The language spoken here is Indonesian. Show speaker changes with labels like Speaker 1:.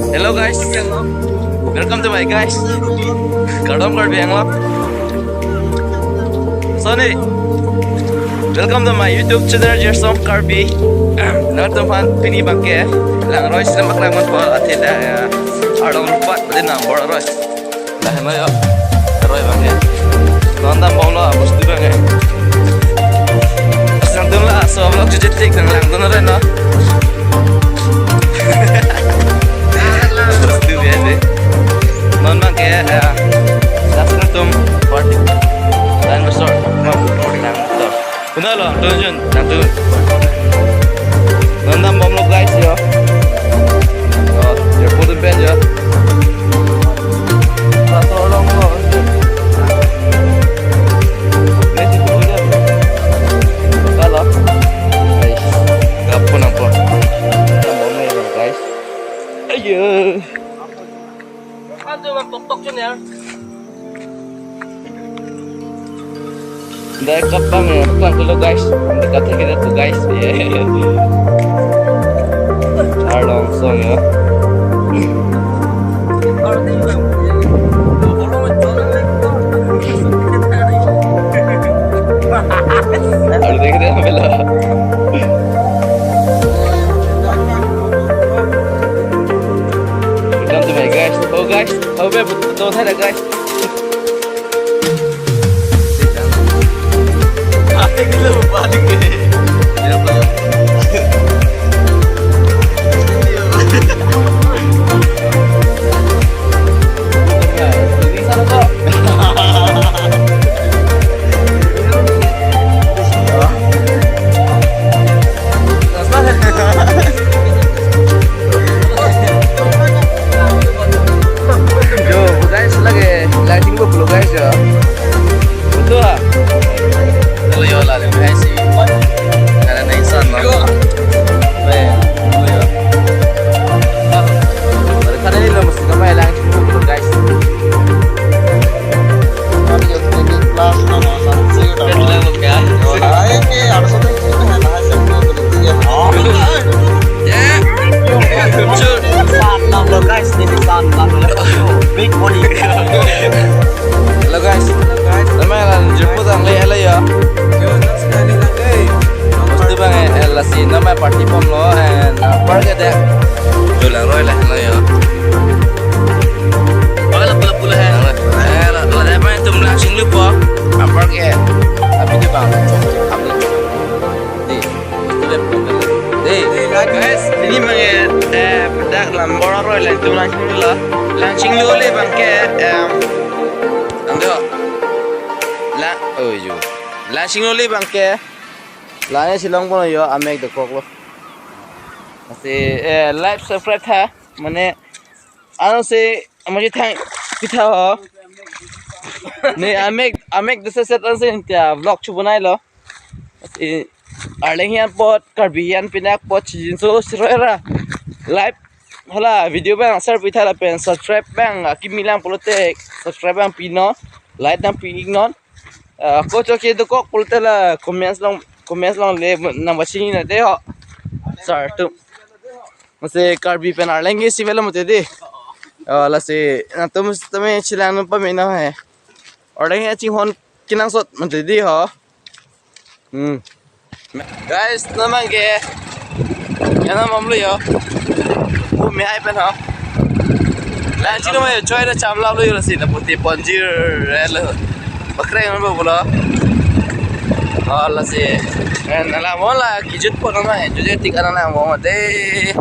Speaker 1: Hello guys, welcome to my guys. Karbi hanglap. Sony, welcome to my YouTube channel Jirsong Karbi. Nato fan pini bangke. Langroi sila maklangon po atin adong lupa din na boroi. Dahil mo yo, roi bangke. Nonton bonglo abus tu bangke. Sang tu lah, so vlog jujetik nang lang tu na rin no. Non bangke, dasar tu party. Dan besar, mau nang tu. Benar loh, tunjun nang tu. Nonton bonglo guys yo. Oh, jirpo tu ben yo. Satu orang lo. Aduh, tok-tok cun ya. Dari kapang ya, pelan dulu guys. Dekatnya kita tuh guys. Langsung ya. Aduh, kita ambil lah. Oh guys, oh betul saya guys. Apa gitu balik ni? Ya betul. Ini sana kok. Guys ya, betul lah. Kalau yo lah yang guys sih, karena insan lah. Baik, yo. Mereka ni lo mesti kami lang cukup guys. Kami yo ini kelas nama sanksi udah. Betul lo kan? Ay ke, ada satu itu kan ada satu berarti ya. Ya. Santam lo guys, ini santam lo. Big money. Hello guys, namanya jirpo tang lay ya. Mesti bang lasi namanya party pom lo and park ada. Jualan roy lah ya. Kalau pula lah apa yang tu langsung lupa. Park ya. Tapi dia bang. Guys, ini bang dah lambora roy lah tu langsung lu le bang ke. Langsung oleh bangke, lainnya silang pun yo, amek dekok lo. Masih live separate ha, mana, anu se, macam thang kita ho. Ni amek desa set anu se intia vlog cuba nai lo. Masih, arlenghian pot, karbian pinak pot, jinso sirera live. Hala video bang, share pita la pen, subscribe bang, kimilang politik, subscribe bang pino, like bang pinon. Kau cakap itu kok pulte lah comments long le nama sini na deh ho. Sir tu masih Karbi penar lagi si film tu deh. Lah si nanti mesti cilang nampak mana hai. Orang yang cingkon kinang sot mesti deh ho. Guys, nama ke? Yang nama mamlu yo. Me hai pen ho. Lah cino mai coy dah camla lu yo lah si, putih ponjir lah. Bakre yang mana bola? Oh lah sih, nalar bola kijut pun nama, kijut tiga nama, mau deh.